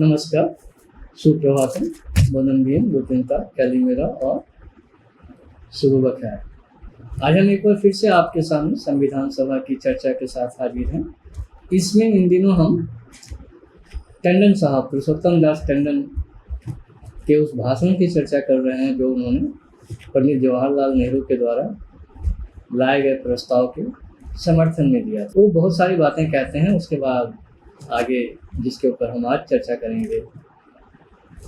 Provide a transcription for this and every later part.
नमस्कार, सुप्रभातम, वंदनीय गोपिंता, कैलिमेरा और शुभ बखैर। आज हम एक बार फिर से आपके सामने संविधान सभा की चर्चा के साथ हाजिर हैं। इसमें इन दिनों हम टंडन साहब, पुरुषोत्तम दास टंडन के उस भाषण की चर्चा कर रहे हैं जो उन्होंने पंडित जवाहरलाल नेहरू के द्वारा लाए गए प्रस्ताव के समर्थन में दिया। वो बहुत सारी बातें कहते हैं, उसके बाद आगे जिसके ऊपर हम आज चर्चा करेंगे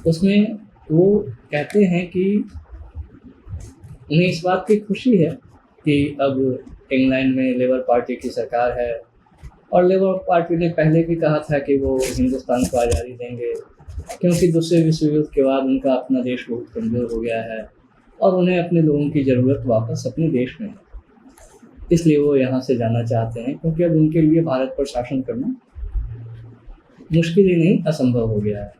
उसमें वो कहते हैं कि उन्हें इस बात की खुशी है कि अब इंग्लैंड में लेबर पार्टी की सरकार है और लेबर पार्टी ने पहले भी कहा था कि वो हिंदुस्तान को आज़ादी देंगे, क्योंकि दूसरे विश्व युद्ध के बाद उनका अपना देश बहुत कमज़ोर हो गया है और उन्हें अपने लोगों की ज़रूरत वापस अपने देश में है। इसलिए वो यहाँ से जाना चाहते हैं, क्योंकि अब उनके लिए भारत पर शासन करना मुश्किल ही नहीं असंभव हो गया है।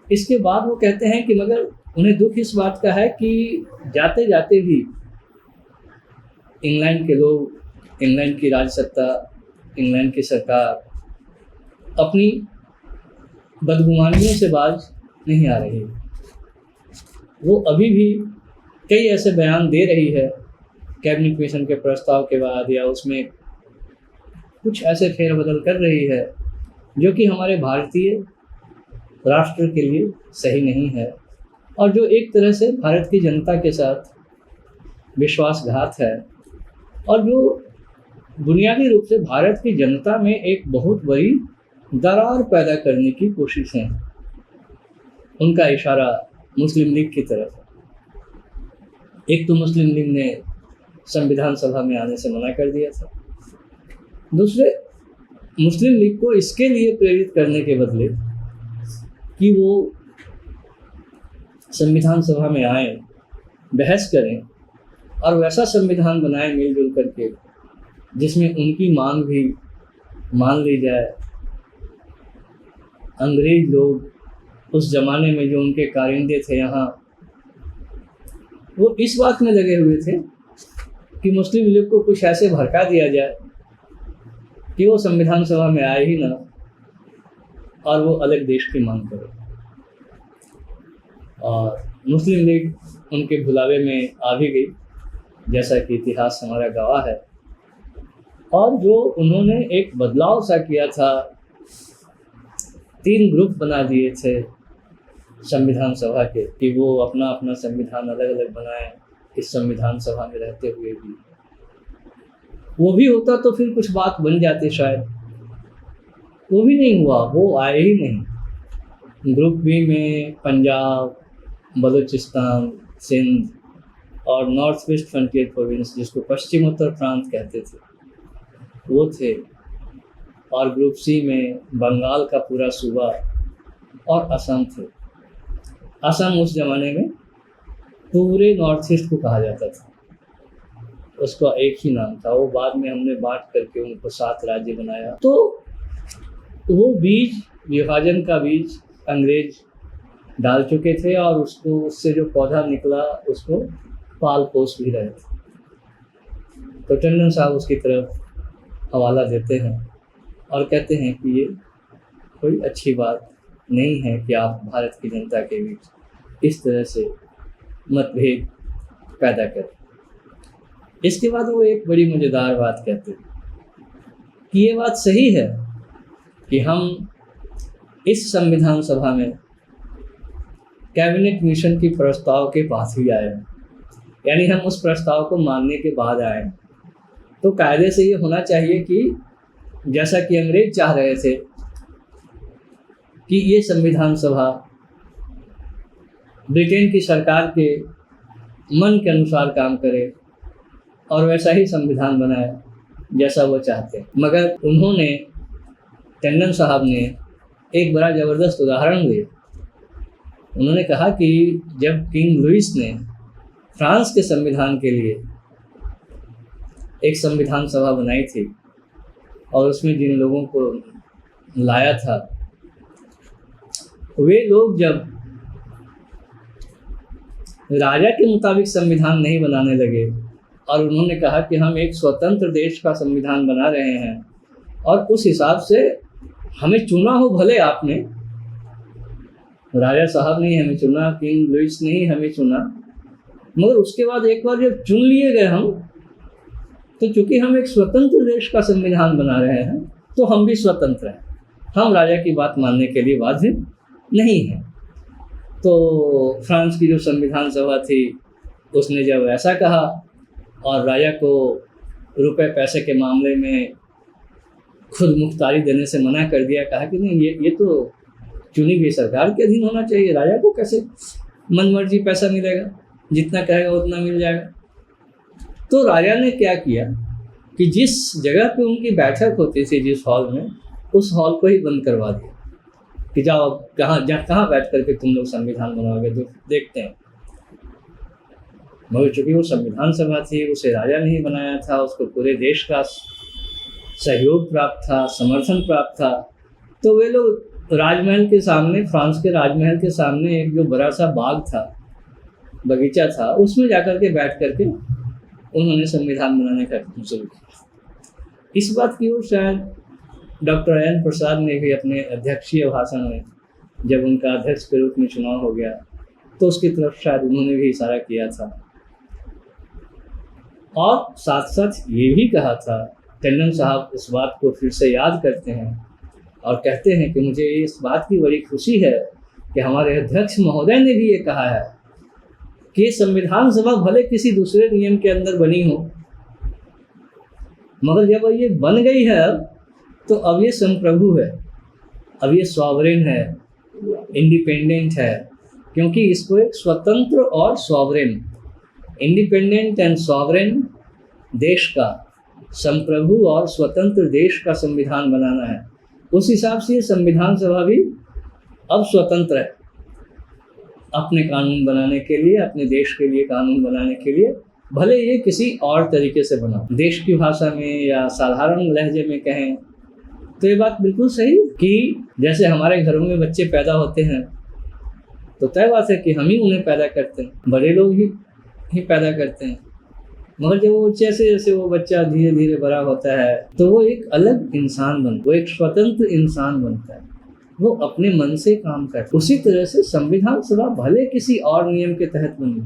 इसके बाद वो कहते हैं कि मगर उन्हें दुख इस बात का है कि जाते जाते भी इंग्लैंड के लोग, इंग्लैंड की राजसत्ता, इंग्लैंड की सरकार अपनी बदगुमानियों से बाज नहीं आ रही। वो अभी भी कई ऐसे बयान दे रही है कैबिनेट मिशन के प्रस्ताव के बाद, या उसमें कुछ ऐसे फेरबदल कर रही है जो कि हमारे भारतीय राष्ट्र के लिए सही नहीं है और जो एक तरह से भारत की जनता के साथ विश्वासघात है और जो बुनियादी रूप से भारत की जनता में एक बहुत बड़ी दरार पैदा करने की कोशिश है। उनका इशारा मुस्लिम लीग की तरफ है। एक तो मुस्लिम लीग ने संविधान सभा में आने से मना कर दिया था, दूसरे मुस्लिम लीग को इसके लिए प्रेरित करने के बदले कि वो संविधान सभा में आए, बहस करें और वैसा संविधान बनाएं मिलजुल करके जिसमें उनकी मांग भी मान ली जाए। अंग्रेज लोग उस जमाने में जो उनके कारिंदे थे यहाँ, वो इस बात में लगे हुए थे कि मुस्लिम लीग को कुछ ऐसे भड़का दिया जाए कि वो संविधान सभा में आए ही ना और वो अलग देश की मांग करे। और मुस्लिम लीग उनके भुलावे में आ भी गई, जैसा कि इतिहास हमारा गवाह है। और जो उन्होंने एक बदलाव सा किया था, 3 ग्रुप बना दिए थे संविधान सभा के कि वो अपना अपना संविधान अलग अलग बनाएं इस संविधान सभा में रहते हुए भी। वो भी होता तो फिर कुछ बात बन जाती शायद, वो भी नहीं हुआ, वो आए ही नहीं। ग्रुप बी में पंजाब, बलूचिस्तान, सिंध और नॉर्थ वेस्ट फ्रंटियर प्रोविंस, जिसको पश्चिमोत्तर प्रांत कहते थे, वो थे। और ग्रुप सी में बंगाल का पूरा सूबा और असम थे। असम उस ज़माने में पूरे नॉर्थ ईस्ट को कहा जाता था, उसका एक ही नाम था। वो बाद में हमने बांट करके उनको 7 राज्य बनाया। तो वो बीज, विभाजन का बीज अंग्रेज डाल चुके थे और उसको, उससे जो पौधा निकला उसको पाल पोस भी रहे थे। तो टंडन साहब उसकी तरफ हवाला देते हैं और कहते हैं कि ये कोई अच्छी बात नहीं है कि आप भारत की जनता के बीच इस तरह से मतभेद पैदा करें। इसके बाद वो एक बड़ी मज़ेदार बात कहते हैं कि ये बात सही है कि हम इस संविधान सभा में कैबिनेट मिशन की प्रस्ताव के पास ही आए हैं, यानी हम उस प्रस्ताव को मानने के बाद आए हैं। तो कायदे से ये होना चाहिए कि जैसा कि अंग्रेज चाह रहे थे कि ये संविधान सभा ब्रिटेन की सरकार के मन के अनुसार काम करे और वैसा ही संविधान बनाए जैसा वो चाहते हैं। मगर उन्होंने, टंडन साहब ने एक बड़ा ज़बरदस्त उदाहरण दिया। उन्होंने कहा कि जब किंग लुइस ने फ्रांस के संविधान के लिए एक संविधान सभा बनाई थी और उसमें जिन लोगों को लाया था, वे लोग जब राजा के मुताबिक संविधान नहीं बनाने लगे और उन्होंने कहा कि हम एक स्वतंत्र देश का संविधान बना रहे हैं और उस हिसाब से हमें चुना हो भले आपने, राजा साहब ने हमें चुना, किंग लुइस ने ही हमें चुना, मगर उसके बाद एक बार जब चुन लिए गए हम, तो चूंकि हम एक स्वतंत्र देश का संविधान बना रहे हैं तो हम भी स्वतंत्र हैं, हम राजा की बात मानने के लिए बाध्य नहीं हैं। तो फ्रांस की जो संविधान सभा थी उसने जब ऐसा कहा और राजा को रुपए पैसे के मामले में खुद मुख्तारी देने से मना कर दिया, कहा कि नहीं, ये तो चुनी गई सरकार के अधीन होना चाहिए, राजा को कैसे मनमर्जी पैसा मिलेगा, जितना कहेगा उतना मिल जाएगा। तो राजा ने क्या किया कि जिस जगह पे उनकी बैठक होती थी, जिस हॉल में, उस हॉल को ही बंद करवा दिया कि जाओ कहाँ बैठ करके तुम लोग संविधान बनाओगे, तो देखते हैं। मगर चूंकि वो संविधान सभा थी, उसे राजा ने ही बनाया था, उसको पूरे देश का सहयोग प्राप्त था, समर्थन प्राप्त था। तो वे लोग राजमहल के सामने, फ्रांस के राजमहल के सामने एक जो बड़ा सा बाग था, बगीचा था, उसमें जाकर के बैठ करके उन्होंने संविधान बनाने का काम शुरू किया। इस बात की ओर शायद डॉक्टर एन प्रसाद ने भी अपने अध्यक्षीय भाषण में, जब उनका अध्यक्ष के रूप में चुनाव हो गया, तो उसकी तरफ शायद उन्होंने भी इशारा किया था। और साथ साथ ये भी कहा था, टंडन साहब इस बात को फिर से याद करते हैं और कहते हैं कि मुझे इस बात की बड़ी खुशी है कि हमारे अध्यक्ष महोदय ने भी ये कहा है कि संविधान सभा भले किसी दूसरे नियम के अंदर बनी हो, मगर जब ये बन गई है तो अब ये संप्रभु है, अब ये सॉवरेन है, इंडिपेंडेंट है, क्योंकि इसको एक स्वतंत्र और सॉवरेन, इंडिपेंडेंट एंड सॉवरेन देश का, संप्रभु और स्वतंत्र देश का संविधान बनाना है। उस हिसाब से ये संविधान सभा भी अब स्वतंत्र है अपने कानून बनाने के लिए, अपने देश के लिए कानून बनाने के लिए, भले ये किसी और तरीके से बना, देश की भाषा में या साधारण लहजे में कहें तो ये बात बिल्कुल सही कि जैसे हमारे घरों में बच्चे पैदा होते हैं तो तय बात है कि हम ही उन्हें पैदा करते हैं, बड़े लोग ही पैदा करते हैं, मगर जब वो जैसे जैसे वो बच्चा धीरे धीरे बड़ा होता है तो वो एक अलग इंसान बनता है, वो एक स्वतंत्र इंसान बनता है, वो अपने मन से काम करता है। उसी तरह से संविधान सभा भले किसी और नियम के तहत बनी,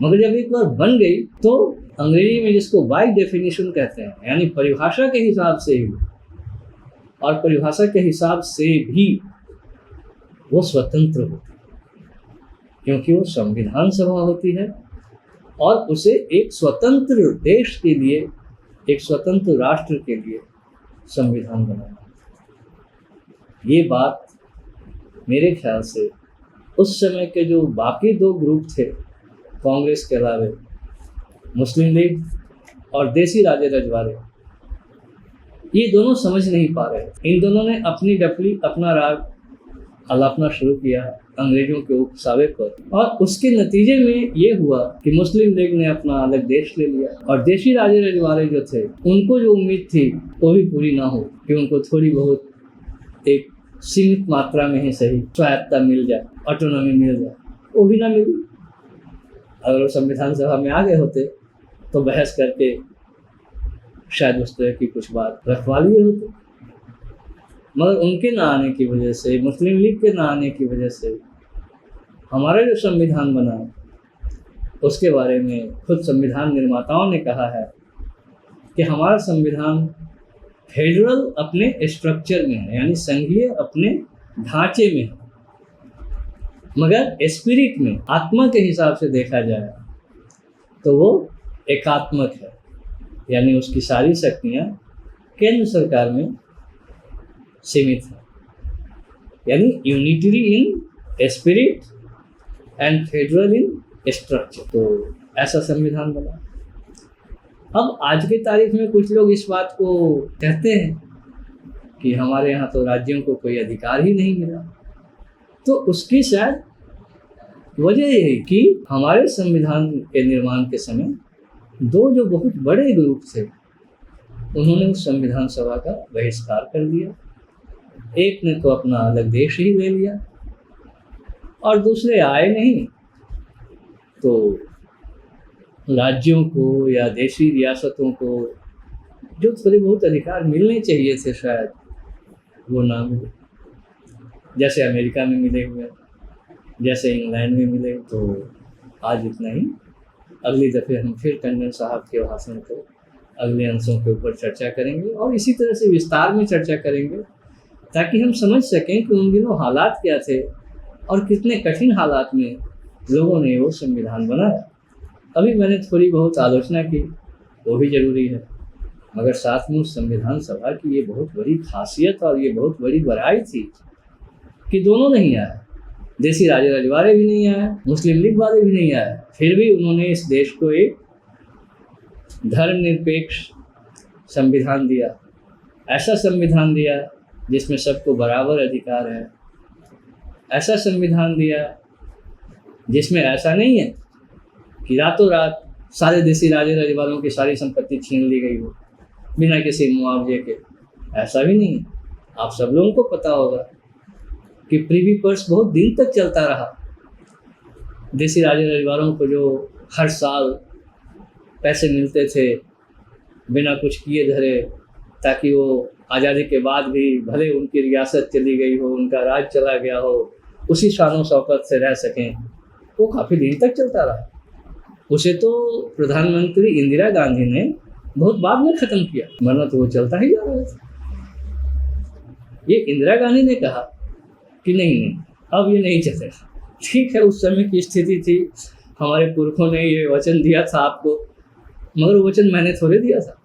मगर जब एक बार बन गई तो अंग्रेजी में जिसको बाय डेफिनेशन कहते हैं, यानी परिभाषा के हिसाब से ही, और परिभाषा के हिसाब से भी वो स्वतंत्र होती है, क्योंकि वो संविधान सभा होती है और उसे एक स्वतंत्र देश के लिए, एक स्वतंत्र राष्ट्र के लिए संविधान बनाना। ये बात मेरे ख्याल से उस समय के जो बाकी दो ग्रुप थे कांग्रेस के अलावे, मुस्लिम लीग और देसी राजे रजवाड़े, ये दोनों समझ नहीं पा रहे। इन दोनों ने अपनी डफली, अपना राग अलापना शुरू किया अंग्रेजों के उकसावे पर, और उसके नतीजे में ये हुआ कि मुस्लिम लीग ने अपना अलग देश ले लिया और देशी राजे रजवाड़े जो थे उनको जो उम्मीद थी वो भी पूरी ना हो कि उनको थोड़ी बहुत एक सीमित मात्रा में ही सही स्वायत्ता मिल जाए, ऑटोनॉमी मिल जाए, वो भी ना मिली। अगर वो संविधान सभा में आ गए होते तो बहस करके शायद उस तरह की कुछ बात रखवा लिए होते, मगर उनके ना आने की वजह से, मुस्लिम लीग के ना आने की वजह से हमारा जो संविधान बना उसके बारे में खुद संविधान निर्माताओं ने कहा है कि हमारा संविधान फेडरल अपने स्ट्रक्चर में है, यानी संघीय अपने ढांचे में है, मगर स्पिरिट में, आत्मा के हिसाब से देखा जाए तो वो एकात्मक है, यानी उसकी सारी शक्तियाँ केंद्र सरकार में सीमित है, यानी unitary in spirit and federal in structure. तो ऐसा संविधान बना। अब आज के तारीख में कुछ लोग इस बात को कहते हैं कि हमारे यहाँ तो राज्यों को कोई अधिकार ही नहीं मिला, तो उसकी शायद वजह ये है कि हमारे संविधान के निर्माण के समय दो जो बहुत बड़े ग्रुप थे उन्होंने उस संविधान सभा का बहिष्कार कर दिया। एक ने तो अपना अलग देश ही ले लिया और दूसरे आए नहीं, तो राज्यों को या देशी रियासतों को जो थोड़े बहुत अधिकार मिलने चाहिए थे शायद वो ना मिले, जैसे अमेरिका में मिले हुए, जैसे इंग्लैंड में मिले। तो आज इतना ही। अगली दफ़े हम फिर टंडन साहब के भाषण को अगले अंशों के ऊपर चर्चा करेंगे और इसी तरह से विस्तार में चर्चा करेंगे, ताकि हम समझ सकें कि उन दिनों हालात क्या थे और कितने कठिन हालात में लोगों ने वो संविधान बनाया। अभी मैंने थोड़ी बहुत आलोचना की, वो भी ज़रूरी है, मगर साथ में उस संविधान सभा की ये बहुत बड़ी खासियत और ये बहुत बड़ी बड़ाई थी कि दोनों नहीं आए, देसी राजे रजवाड़े भी नहीं आए, मुस्लिम लीग वाले भी नहीं आए, फिर भी उन्होंने इस देश को एक धर्मनिरपेक्ष संविधान दिया, ऐसा संविधान दिया जिसमें सबको बराबर अधिकार है, ऐसा संविधान दिया जिसमें ऐसा नहीं है कि रातों रात सारे देसी राजे रजवाड़ों की सारी संपत्ति छीन ली गई हो बिना किसी मुआवजे के। ऐसा भी नहीं है। आप सब लोगों को पता होगा कि प्रीवी पर्स बहुत दिन तक चलता रहा। देसी राजे रजवाड़ों को जो हर साल पैसे मिलते थे बिना कुछ किए धरे, ताकि वो आज़ादी के बाद भी भले उनकी रियासत चली गई हो, उनका राज चला गया हो, उसी शानो शौकत से रह सकें, वो काफ़ी दिन तक चलता रहा। उसे तो प्रधानमंत्री इंदिरा गांधी ने बहुत बाद में ख़त्म किया, वरना तो वो चलता ही जा रहा था। ये इंदिरा गांधी ने कहा कि नहीं, अब ये नहीं चलेगा। ठीक है, उस समय की स्थिति थी, हमारे पुरखों ने ये वचन दिया था आपको, मगर वो वचन मैंने थोड़े दिया था।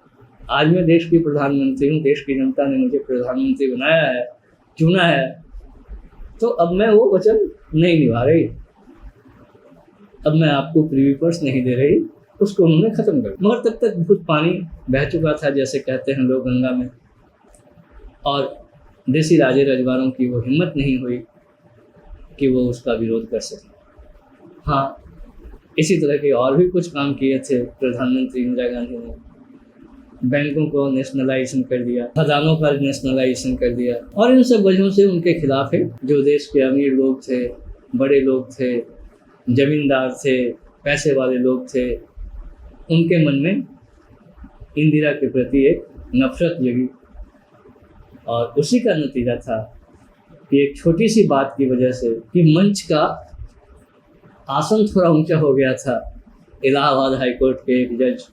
आज मैं देश की प्रधानमंत्री हूँ, देश की जनता ने मुझे प्रधानमंत्री बनाया है, चुना है, तो अब मैं वो वचन नहीं निभा रही। अब मैं आपको प्रीवी पर्स नहीं दे रही, उसको उन्होंने ख़त्म कर दिया। मगर तब तक बहुत पानी बह चुका था, जैसे कहते हैं लोग, गंगा में, और देसी राजे रजवाड़ों की वो हिम्मत नहीं हुई कि वो उसका विरोध कर सकें। हाँ, इसी तरह के और भी कुछ काम किए थे प्रधानमंत्री इंदिरा गांधी ने। बैंकों को नेशनलाइजेशन कर दिया, खदानों का नेशनलाइजेशन कर दिया, और इन सब वजहों से उनके खिलाफ है जो देश के अमीर लोग थे, बड़े लोग थे, जमींदार थे, पैसे वाले लोग थे, उनके मन में इंदिरा के प्रति एक नफरत जगी। और उसी का नतीजा था कि एक छोटी सी बात की वजह से कि मंच का आसन थोड़ा ऊंचा हो गया था, इलाहाबाद हाईकोर्ट के एक जज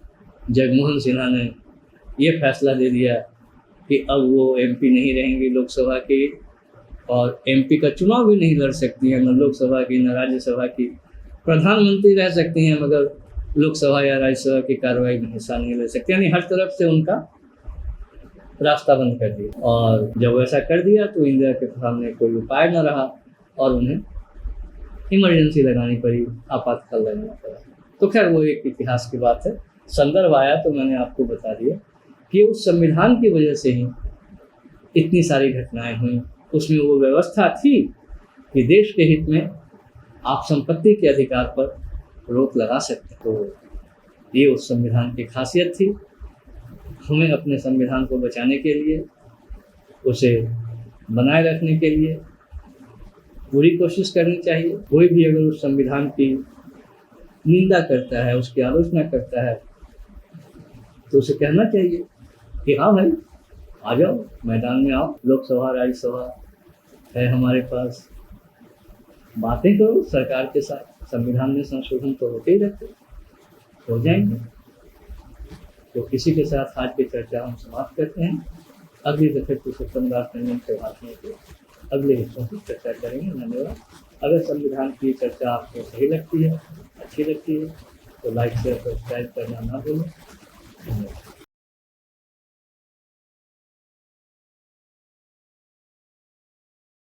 जगमोहन सिन्हा ने ये फैसला दे दिया कि अब वो एमपी नहीं रहेंगी लोकसभा की, और एमपी का चुनाव भी नहीं लड़ सकती हैं, न लोकसभा की न राज्यसभा की। प्रधानमंत्री रह सकती हैं, मगर लोकसभा या राज्यसभा की कार्रवाई में हिस्सा नहीं ले सकती। यानी हर तरफ से उनका रास्ता बंद कर दिया। और जब ऐसा कर दिया तो इंदिरा के सामने कोई उपाय न रहा और उन्हें इमरजेंसी लगानी पड़ी, आपातकाल लगाना पड़ा। तो खैर वो एक इतिहास की बात है, संदर्भ आया तो मैंने आपको बता दिया कि उस संविधान की वजह से ही इतनी सारी घटनाएं हुई। उसमें वो व्यवस्था थी कि देश के हित में आप संपत्ति के अधिकार पर रोक लगा सकते। तो ये उस संविधान की खासियत थी। हमें अपने संविधान को बचाने के लिए, उसे बनाए रखने के लिए पूरी कोशिश करनी चाहिए। कोई भी अगर उस संविधान की निंदा करता है, उसकी आलोचना करता है, तो उसे कहना चाहिए कि हाँ भाई, आ जाओ, मैदान में आओ, लोकसभा राज्यसभा है हमारे पास, बातें करो सरकार के साथ। संविधान में संशोधन तो होते ही रहते, हो जाएंगे। तो किसी के साथ आज की चर्चा हम समाप्त करते हैं। अगली दफे पुरुषोत्तम दास टंडन के भाषण के अगले हिस्सों की चर्चा करेंगे। धन्यवाद। अगर संविधान की चर्चा आपको सही लगती है, अच्छी लगती है, तो लाइक शेयर सब्सक्राइब करना ना भूलें। धन्यवाद।